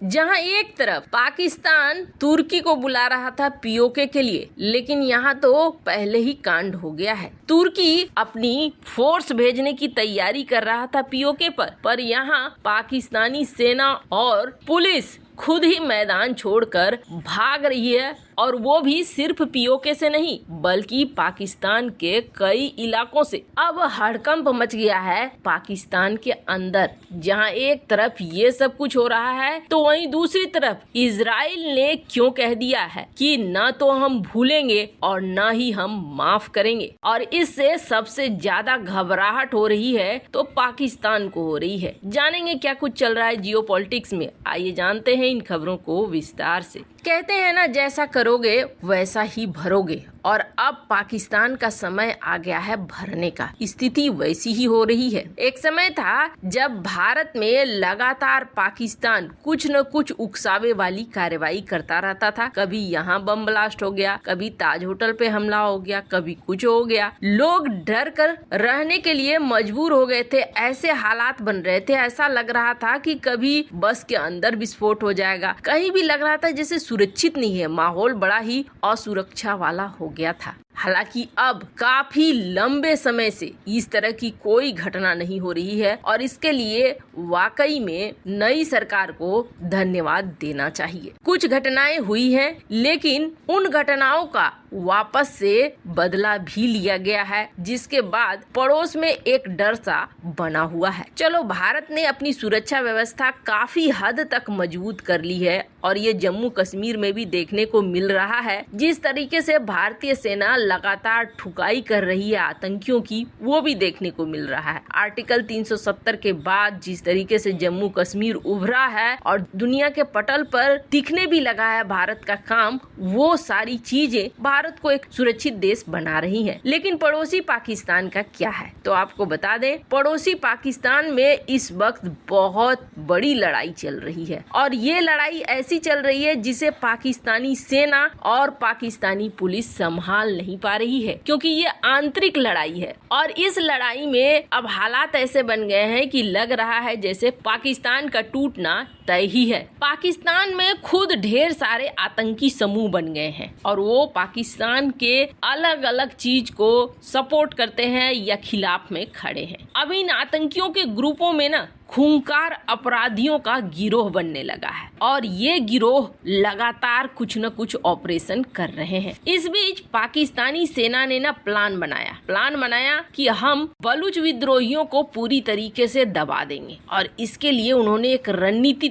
जहां एक तरफ पाकिस्तान तुर्की को बुला रहा था पीओके के लिए, लेकिन यहां तो पहले ही कांड हो गया है। तुर्की अपनी फोर्स भेजने की तैयारी कर रहा था पीओके पर यहां पाकिस्तानी सेना और पुलिस खुद ही मैदान छोड़कर भाग रही है, और वो भी सिर्फ पीओके से नहीं बल्कि पाकिस्तान के कई इलाकों से। अब हड़कंप मच गया है पाकिस्तान के अंदर, जहां एक तरफ ये सब कुछ हो रहा है तो वहीं दूसरी तरफ इजराइल ने क्यों कह दिया है कि न तो हम भूलेंगे और न ही हम माफ करेंगे। और इससे सबसे ज्यादा घबराहट हो रही है तो पाकिस्तान को हो रही है। जानेंगे क्या कुछ चल रहा है जियोपॉलिटिक्स में, आइए जानते हैं इन खबरों को विस्तार से। कहते हैं ना, जैसा करोगे वैसा ही भरोगे, और अब पाकिस्तान का समय आ गया है भरने का। स्थिति वैसी ही हो रही है। एक समय था जब भारत में लगातार पाकिस्तान कुछ न कुछ उकसावे वाली कार्रवाई करता रहता था। कभी यहाँ बम ब्लास्ट हो गया, कभी ताज होटल पे हमला हो गया, कभी कुछ हो गया। लोग डर कर रहने के लिए मजबूर हो गए थे। ऐसे हालात बन रहे थे, ऐसा लग रहा था कि कभी बस के अंदर विस्फोट हो जाएगा। कहीं भी लग रहा था जैसे सुरक्षित नहीं है, माहौल बड़ा ही असुरक्षा वाला हो गया था। हालांकि अब काफी लंबे समय से इस तरह की कोई घटना नहीं हो रही है, और इसके लिए वाकई में नई सरकार को धन्यवाद देना चाहिए। कुछ घटनाएं हुई हैं, लेकिन उन घटनाओं का वापस से बदला भी लिया गया है, जिसके बाद पड़ोस में एक डर सा बना हुआ है। चलो, भारत ने अपनी सुरक्षा व्यवस्था काफी हद तक मजबूत कर ली है, और ये जम्मू कश्मीर में भी देखने को मिल रहा है। जिस तरीके से भारतीय सेना लगातार ठुकाई कर रही है आतंकियों की, वो भी देखने को मिल रहा है। आर्टिकल 370 के बाद जिस तरीके से जम्मू कश्मीर उभरा है और दुनिया के पटल पर दिखने भी लगा है भारत का काम, वो सारी चीजें भारत को एक सुरक्षित देश बना रही हैं। लेकिन पड़ोसी पाकिस्तान का क्या है, तो आपको बता दें, पड़ोसी पाकिस्तान में इस वक्त बहुत बड़ी लड़ाई चल रही है, और ये लड़ाई ऐसी चल रही है जिसे पाकिस्तानी सेना और पाकिस्तानी पुलिस संभाल नहीं पा रही है, क्योंकि ये आंतरिक लड़ाई है। और इस लड़ाई में अब हालात ऐसे बन गए हैं कि लग रहा है जैसे पाकिस्तान का टूटना तय ही है। पाकिस्तान में खुद ढेर सारे आतंकी समूह बन गए हैं, और वो पाकिस्तान के अलग अलग चीज को सपोर्ट करते हैं या खिलाफ में खड़े हैं। अब इन आतंकियों के ग्रुपों में ना खूंखार अपराधियों का गिरोह बनने लगा है, और ये गिरोह लगातार कुछ न कुछ ऑपरेशन कर रहे हैं। इस बीच पाकिस्तानी सेना ने ना प्लान बनाया कि हम बलूच विद्रोहियों को पूरी तरीके से दबा देंगे, और इसके लिए उन्होंने एक रणनीति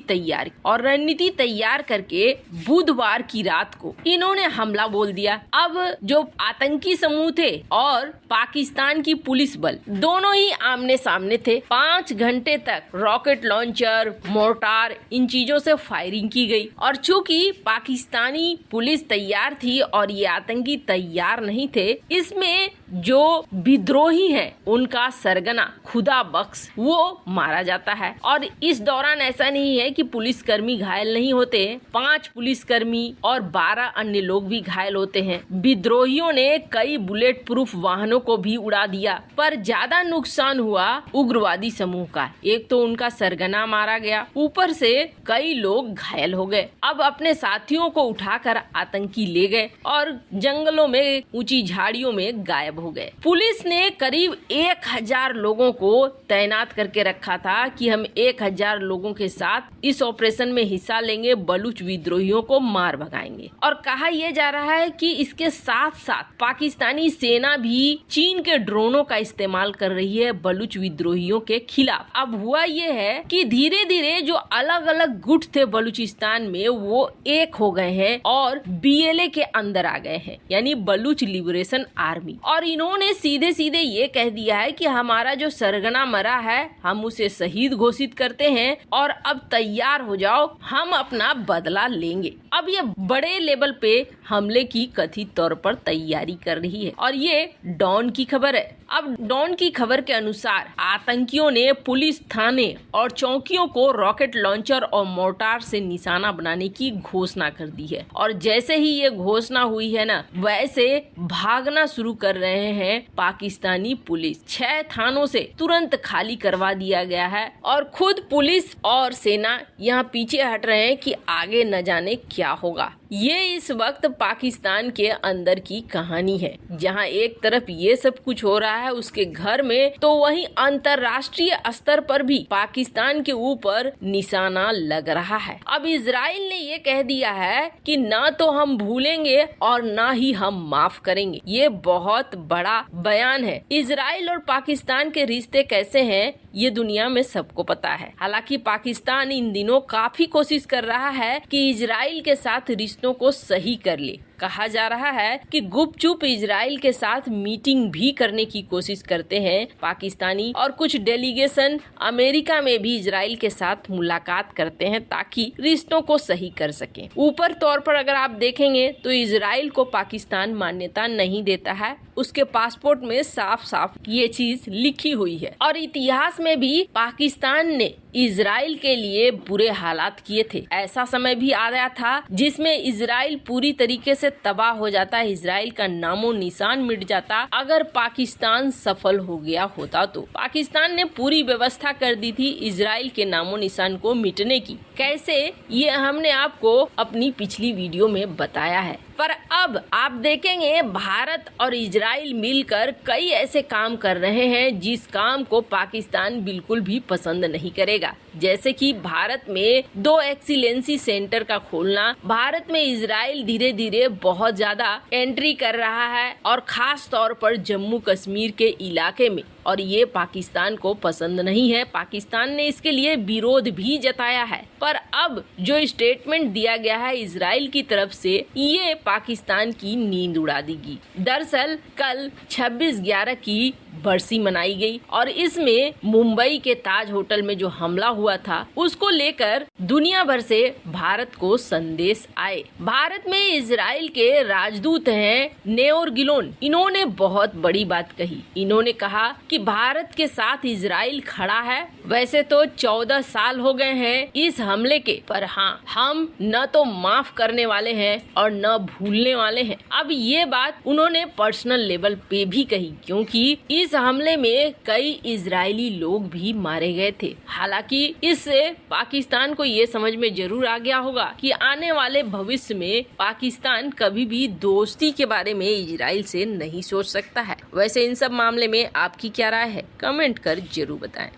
तैयार करके बुधवार की रात को इन्होंने हमला बोल दिया। अब जो आतंकी समूह थे और पाकिस्तान की पुलिस बल दोनों ही आमने सामने थे। 5 घंटे तक रॉकेट लॉन्चर, मोर्टार, इन चीजों से फायरिंग की गई, और चूंकि पाकिस्तानी पुलिस तैयार थी और ये आतंकी तैयार नहीं थे, इसमें जो विद्रोही हैं उनका सरगना खुदा बख्श वो मारा जाता है। और इस दौरान ऐसा नहीं है कि पुलिसकर्मी घायल नहीं होते, 5 पुलिसकर्मी और 12 अन्य लोग भी घायल होते हैं। विद्रोहियों ने कई बुलेट प्रूफ वाहनों को भी उड़ा दिया, पर ज्यादा नुकसान हुआ उग्रवादी समूह का। एक तो उनका सरगना मारा गया, ऊपर से कई लोग घायल हो गए। अब अपने साथियों को उठाकर आतंकी ले गए और जंगलों में, ऊंची झाड़ियों में गायब हो गए। पुलिस ने करीब 1000 लोगों को तैनात करके रखा था कि हम 1000 लोगों के साथ इस ऑपरेशन में हिस्सा लेंगे, बलूच विद्रोहियों को मार भगाएंगे। और कहा यह जा रहा है कि इसके साथ साथ पाकिस्तानी सेना भी चीन के ड्रोनों का इस्तेमाल कर रही है बलूच विद्रोहियों के खिलाफ। अब हुआ ये है कि धीरे धीरे जो अलग अलग गुट थे बलूचिस्तान में वो एक हो गए हैं और BLA के अंदर आ गए हैं, यानी बलूच लिबरेशन आर्मी। और इन्होंने सीधे सीधे ये कह दिया है कि हमारा जो सरगना मरा है हम उसे शहीद घोषित करते हैं, और अब तैयार हो जाओ, हम अपना बदला लेंगे। अब ये बड़े लेवल पे हमले की कथित तौर पर तैयारी कर रही है। और ये डॉन की खबर है। अब डॉन की खबर के अनुसार आतंकियों ने पुलिस थाने और चौकियों को रॉकेट लॉन्चर और मोर्टार से निशाना बनाने की घोषणा कर दी है। और जैसे ही ये घोषणा हुई है ना, वैसे भागना शुरू कर रहे हैं पाकिस्तानी पुलिस। 6 थानों से तुरंत खाली करवा दिया गया है और खुद पुलिस और सेना यहाँ पीछे हट रहे हैं कि आगे न जाने क्या होगा। ये इस वक्त पाकिस्तान के अंदर की कहानी है, जहां एक तरफ ये सब कुछ हो रहा है उसके घर में, तो वहीं अंतर्राष्ट्रीय स्तर पर भी पाकिस्तान के ऊपर निशाना लग रहा है। अब इजराइल ने ये कह दिया है कि ना तो हम भूलेंगे और ना ही हम माफ करेंगे। ये बहुत बड़ा बयान है। इजराइल और पाकिस्तान के रिश्ते कैसे हैं ये दुनिया में सबको पता है। हालांकि पाकिस्तान इन दिनों काफी कोशिश कर रहा है कि इजराइल के साथ रिश्तों को सही कर ले। कहा जा रहा है कि गुपचुप इजराइल के साथ मीटिंग भी करने की कोशिश करते हैं पाकिस्तानी, और कुछ डेलीगेशन अमेरिका में भी इजराइल के साथ मुलाकात करते हैं ताकि रिश्तों को सही कर सकें। ऊपर तौर पर अगर आप देखेंगे तो इजराइल को पाकिस्तान मान्यता नहीं देता है। उसके पासपोर्ट में साफ साफ ये चीज लिखी हुई है। और इतिहास में भी पाकिस्तान ने इजराइल के लिए बुरे हालात किए थे। ऐसा समय भी आया था जिसमें इजराइल पूरी तरीके से तबाह हो जाता, इजराइल का नामो निशान मिट जाता अगर पाकिस्तान सफल हो गया होता तो। पाकिस्तान ने पूरी व्यवस्था कर दी थी इजराइल के नामो निशान को मिटने की। कैसे, ये हमने आपको अपनी पिछली वीडियो में बताया है। पर अब आप देखेंगे भारत और इजराइल मिलकर कई ऐसे काम कर रहे हैं जिस काम को पाकिस्तान बिल्कुल भी पसंद नहीं करेगा। जैसे कि भारत में 2 एक्सीलेंसी सेंटर का खोलना। भारत में इजराइल धीरे धीरे बहुत ज्यादा एंट्री कर रहा है और खास तौर पर जम्मू कश्मीर के इलाके में, और ये पाकिस्तान को पसंद नहीं है। पाकिस्तान ने इसके लिए विरोध भी जताया है। पर अब जो स्टेटमेंट दिया गया है इजराइल की तरफ से, ये पाकिस्तान की नींद उड़ा देगी। दरअसल कल 26/11 की बरसी मनाई गई और इसमें मुंबई के ताज होटल में जो हमला हुआ था उसको लेकर दुनिया भर से भारत को संदेश आए। भारत में इजराइल के राजदूत हैं नेओर गिलोन। इन्होंने बहुत बड़ी बात कही। इन्होंने कहा कि भारत के साथ इजराइल खड़ा है। वैसे तो 14 साल हो गए हैं इस हमले के, पर हाँ, हम न तो माफ करने वाले हैं और न भूलने वाले हैं। अब ये बात उन्होंने पर्सनल लेवल पे भी कही, क्योंकि इस हमले में कई इजरायली लोग भी मारे गए थे। हालांकि इससे पाकिस्तान को ये समझ में जरूर आ गया होगा कि आने वाले भविष्य में पाकिस्तान कभी भी दोस्ती के बारे में इजराइल से नहीं सोच सकता है। वैसे इन सब मामले में आपकी क्या राय है, कमेंट कर जरूर बताएं।